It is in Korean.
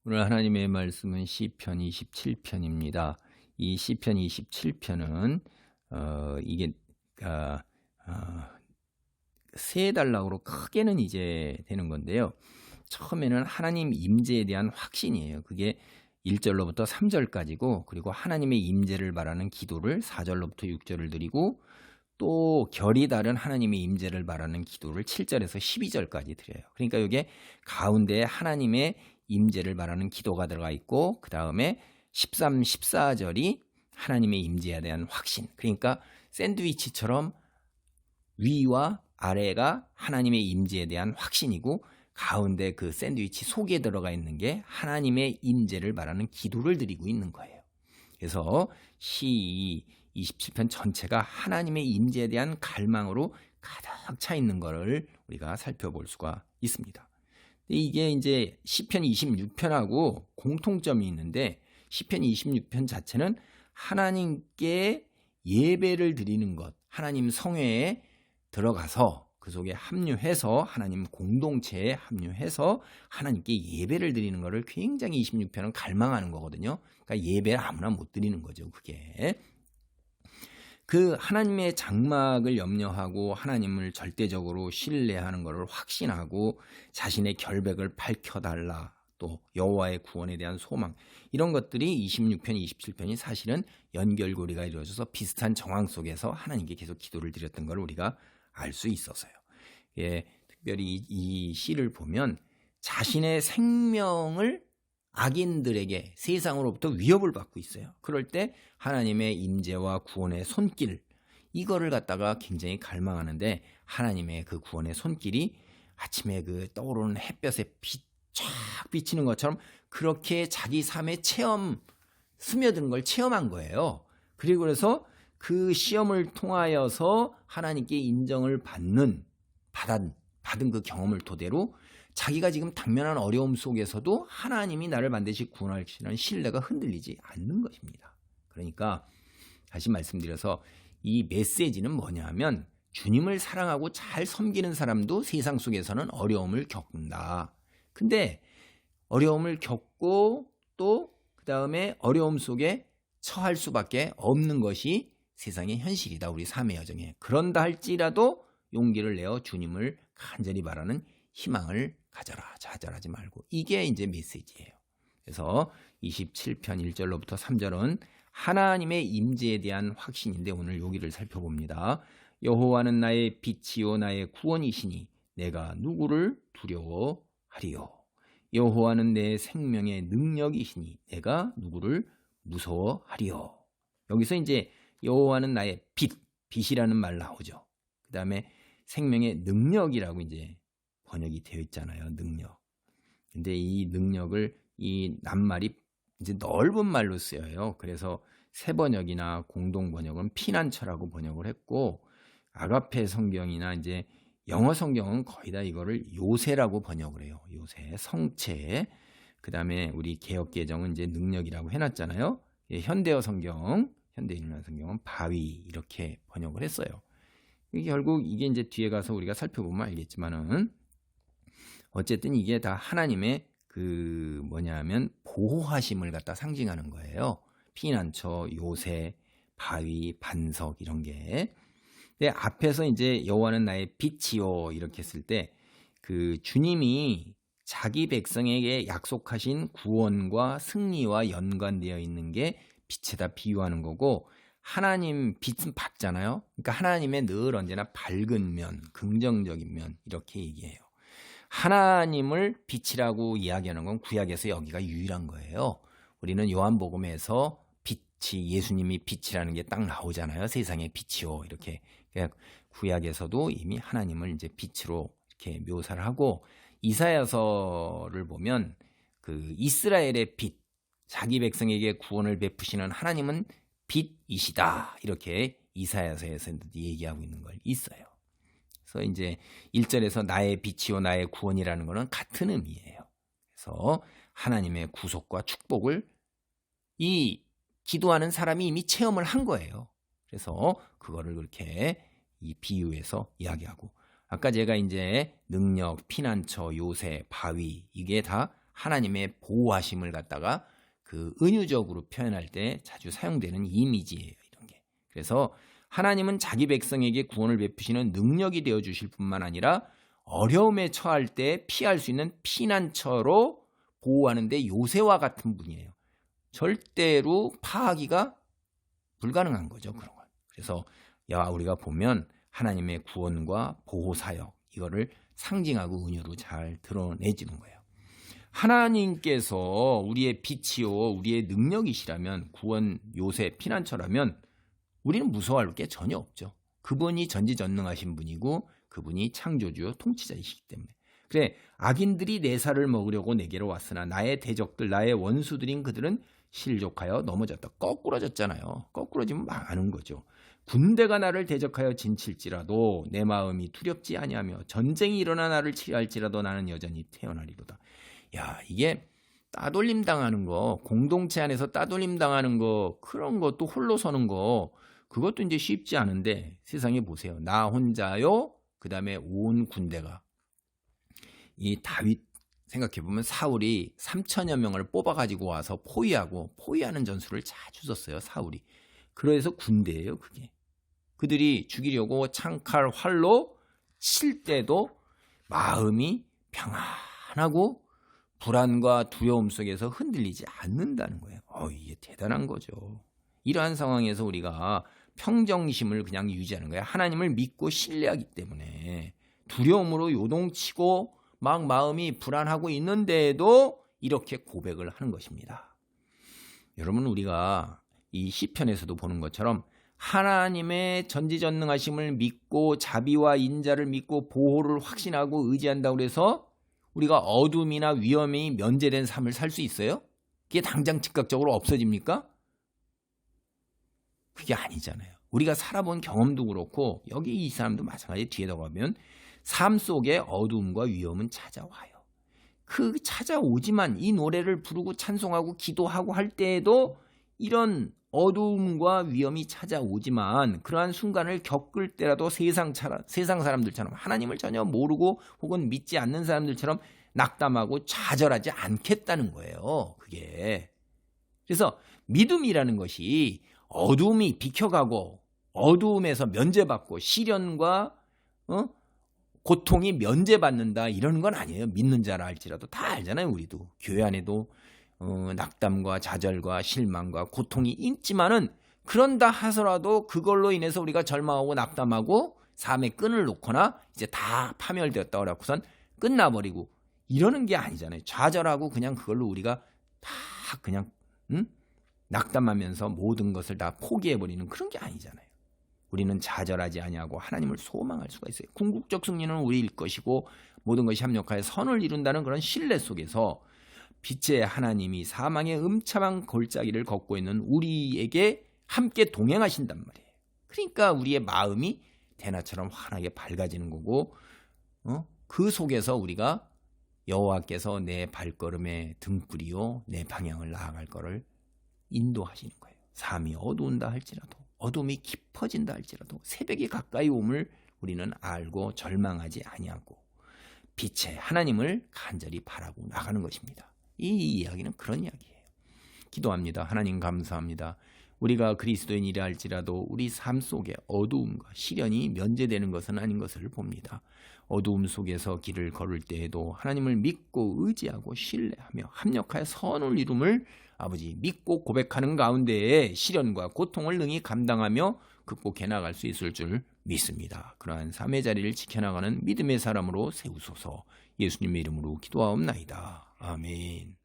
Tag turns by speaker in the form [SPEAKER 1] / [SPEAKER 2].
[SPEAKER 1] 오늘 하나님의 말씀은 시편 27편입니다. 이 시편 27편은 이게 아, 어, 세 단락으로 크게는 이제 되는 건데요. 처음에는 하나님 임재에 대한 확신이에요. 그게 1절로부터 3절까지고, 그리고 하나님의 임재를 바라는 기도를 4절로부터 6절을 드리고, 또 결이 다른 하나님의 임재를 바라는 기도를 7절에서 12절까지 드려요. 그러니까 이게 가운데에 하나님의 임재를 바라는 기도가 들어가 있고, 그 다음에 13, 14절이 하나님의 임재에 대한 확신. 그러니까 샌드위치처럼 위와 아래가 하나님의 임재에 대한 확신이고, 가운데 그 샌드위치 속에 들어가 있는 게 하나님의 임재를 바라는 기도를 드리고 있는 거예요. 그래서 시 27편 전체가 하나님의 임재에 대한 갈망으로 가득 차 있는 것을 우리가 살펴볼 수가 있습니다. 이게 이제 시편 26편하고 공통점이 있는데, 시편 26편 자체는 하나님께 예배를 드리는 것, 하나님 성회에 들어가서 그 속에 합류해서 하나님 공동체에 합류해서 하나님께 예배를 드리는 것을 굉장히 26편은 갈망하는 거거든요. 그러니까 예배를 아무나 못 드리는 거죠. 그게 그 하나님의 장막을 염려하고 하나님을 절대적으로 신뢰하는 것을 확신하고 자신의 결백을 밝혀달라, 또 여호와의 구원에 대한 소망, 이런 것들이 26편, 27편이 사실은 연결고리가 이루어져서 비슷한 정황 속에서 하나님께 계속 기도를 드렸던 걸 우리가 알 수 있었어요. 예, 특별히 이 시를 보면 자신의 생명을 악인들에게 세상으로부터 위협을 받고 있어요. 그럴 때 하나님의 임재와 구원의 손길, 이거를 갖다가 굉장히 갈망하는데, 하나님의 그 구원의 손길이 아침에 그 떠오르는 햇볕에 쫙 비치는 것처럼 그렇게 자기 삶의 스며드는 걸 체험한 거예요. 그리고 그래서 그 시험을 통하여서 하나님께 인정을 받은 그 경험을 토대로 자기가 지금 당면한 어려움 속에서도 하나님이 나를 반드시 구원하시는 신뢰가 흔들리지 않는 것입니다. 그러니까 다시 말씀드려서 이 메시지는 뭐냐면, 주님을 사랑하고 잘 섬기는 사람도 세상 속에서는 어려움을 겪는다. 근데 어려움을 겪고 또 그 다음에 어려움 속에 처할 수밖에 없는 것이 세상의 현실이다, 우리 삶의 여정에. 그런다 할지라도 용기를 내어 주님을 간절히 바라는 희망을 가져라, 좌절하지 말고. 이게 이제 메시지예요. 그래서 27편 1절로부터 3절은 하나님의 임재에 대한 확신인데, 오늘 여기를 살펴봅니다. 여호와는 나의 빛이요 나의 구원이시니 내가 누구를 두려워하리요. 여호와는 내 생명의 능력이시니 내가 누구를 무서워하리요. 여기서 이제 여호와는 나의 빛이라는 말 나오죠. 그 다음에 생명의 능력이라고 이제 번역이 되어 있잖아요. 능력. 근데 이 능력을 이 낱말이 이제 넓은 말로 쓰여요. 그래서 새 번역이나 공동 번역은 피난처라고 번역을 했고, 아가페 성경이나 이제 영어 성경은 거의 다 이거를 요새라고 번역을 해요. 요새, 성체. 그다음에 우리 개역 개정은 이제 능력이라고 해놨잖아요. 현대어 성경, 현대인문화 성경은 바위 이렇게 번역을 했어요. 결국 이게 이제 뒤에 가서 우리가 살펴보면 알겠지만은, 어쨌든 이게 다 하나님의 그 뭐냐면 보호하심을 갖다 상징하는 거예요. 피난처, 요새, 바위, 반석, 이런 게. 근데 앞에서 이제 여호와는 나의 빛이요 이렇게 했을 때, 그 주님이 자기 백성에게 약속하신 구원과 승리와 연관되어 있는 게 빛에다 비유하는 거고, 하나님 빛은 밝잖아요. 그러니까 하나님의 늘 언제나 밝은 면, 긍정적인 면, 이렇게 얘기해요. 하나님을 빛이라고 이야기하는 건 구약에서 여기가 유일한 거예요. 우리는 요한복음에서 빛이, 예수님이 빛이라는 게 딱 나오잖아요. 세상의 빛이요 이렇게. 구약에서도 이미 하나님을 이제 빛으로 이렇게 묘사를 하고, 이사야서를 보면 그 이스라엘의 빛, 자기 백성에게 구원을 베푸시는 하나님은 빛이시다, 이렇게 이사야서에서 얘기하고 있는 걸 있어요. 그래서 이제 1절에서 나의 빛이요 나의 구원이라는 것은 같은 의미예요. 그래서 하나님의 구속과 축복을 이 기도하는 사람이 이미 체험을 한 거예요. 그래서 그거를 그렇게 이 비유해서 이야기하고, 아까 제가 이제 능력, 피난처, 요새, 바위, 이게 다 하나님의 보호하심을 갖다가 그 은유적으로 표현할 때 자주 사용되는 이미지예요. 이런 게. 그래서 하나님은 자기 백성에게 구원을 베푸시는 능력이 되어 주실 뿐만 아니라 어려움에 처할 때 피할 수 있는 피난처로 보호하는데 요새와 같은 분이에요. 절대로 파하기가 불가능한 거죠. 그런 건. 그래서 우리가 보면 하나님의 구원과 보호 사역 이거를 상징하고 은유로 잘 드러내지는 거예요. 하나님께서 우리의 빛이요 우리의 능력이시라면 구원 요새 피난처라면 우리는 무서워할 게 전혀 없죠. 그분이 전지전능하신 분이고 그분이 창조주요 통치자이시기 때문에. 그래 악인들이 내 살을 먹으려고 내게로 왔으나 나의 대적들 나의 원수들인 그들은 실족하여 넘어졌다. 거꾸러졌잖아요. 거꾸러지면 망하는 거죠. 군대가 나를 대적하여 진칠지라도 내 마음이 두렵지 아니하며 전쟁이 일어나 나를 치할지라도 나는 여전히 태어나리로다. 이게 따돌림 당하는 거, 공동체 안에서 따돌림 당하는 거, 그런 것도 홀로 서는 거, 그것도 이제 쉽지 않은데 세상에 보세요. 나 혼자요. 그다음에 온 군대가. 이 다윗 생각해보면 사울이 3천여 명을 뽑아가지고 와서 포위하는 전술을 자주 썼어요. 사울이. 그래서 군대예요. 그게. 그들이 죽이려고 창칼 활로 칠 때도 마음이 평안하고 불안과 두려움 속에서 흔들리지 않는다는 거예요. 이게 대단한 거죠. 이러한 상황에서 우리가 평정심을 그냥 유지하는 거예요. 하나님을 믿고 신뢰하기 때문에 두려움으로 요동치고 막 마음이 불안하고 있는데도 이렇게 고백을 하는 것입니다. 여러분 우리가 이 시편에서도 보는 것처럼 하나님의 전지전능하심을 믿고 자비와 인자를 믿고 보호를 확신하고 의지한다고 해서 우리가 어둠이나 위험이 면제된 삶을 살 수 있어요? 그게 당장 즉각적으로 없어집니까? 그게 아니잖아요. 우리가 살아본 경험도 그렇고 여기 이 사람도 마찬가지 뒤에다 가면 삶 속에 어두움과 위험은 찾아와요. 그 찾아오지만 이 노래를 부르고 찬송하고 기도하고 할 때에도 이런 어두움과 위험이 찾아오지만 그러한 순간을 겪을 때라도 세상 사람들처럼 하나님을 전혀 모르고 혹은 믿지 않는 사람들처럼 낙담하고 좌절하지 않겠다는 거예요. 그게. 그래서 믿음이라는 것이 어두움이 비켜가고 어두움에서 면제받고 시련과 고통이 면제받는다 이런 건 아니에요. 믿는 자라 할지라도 다 알잖아요. 우리도 교회 안에도 낙담과 좌절과 실망과 고통이 있지만은 그런다 하더라도 그걸로 인해서 우리가 절망하고 낙담하고 삶의 끈을 놓거나 이제 다 파멸되었다고 하고선 끝나버리고 이러는 게 아니잖아요. 좌절하고 그냥 그걸로 우리가 다 그냥 낙담하면서 모든 것을 다 포기해버리는 그런 게 아니잖아요. 우리는 좌절하지 아니하고 하나님을 소망할 수가 있어요. 궁극적 승리는 우리일 것이고 모든 것이 합력하여 선을 이룬다는 그런 신뢰 속에서 빛의 하나님이 사망의 음침한 골짜기를 걷고 있는 우리에게 함께 동행하신단 말이에요. 그러니까 우리의 마음이 대낮처럼 환하게 밝아지는 거고 그 속에서 우리가 여호와께서 내 발걸음의 등불이요 내 방향을 나아갈 거를 인도하시는 거예요. 삶이 어두운다 할지라도 어둠이 깊어진다 할지라도 새벽이 가까이 옴을 우리는 알고 절망하지 아니하고 빛의 하나님을 간절히 바라고 나가는 것입니다. 이 이야기는 그런 이야기예요. 기도합니다. 하나님 감사합니다. 우리가 그리스도인이라 할지라도 우리 삶 속에 어두움과 시련이 면제되는 것은 아닌 것을 봅니다. 어두움 속에서 길을 걸을 때에도 하나님을 믿고 의지하고 신뢰하며 합력하여 선을 이룸을 아버지 믿고 고백하는 가운데에 시련과 고통을 능히 감당하며 극복해 나갈 수 있을 줄 믿습니다. 그러한 삶의 자리를 지켜나가는 믿음의 사람으로 세우소서. 예수님의 이름으로 기도하옵나이다. 아멘.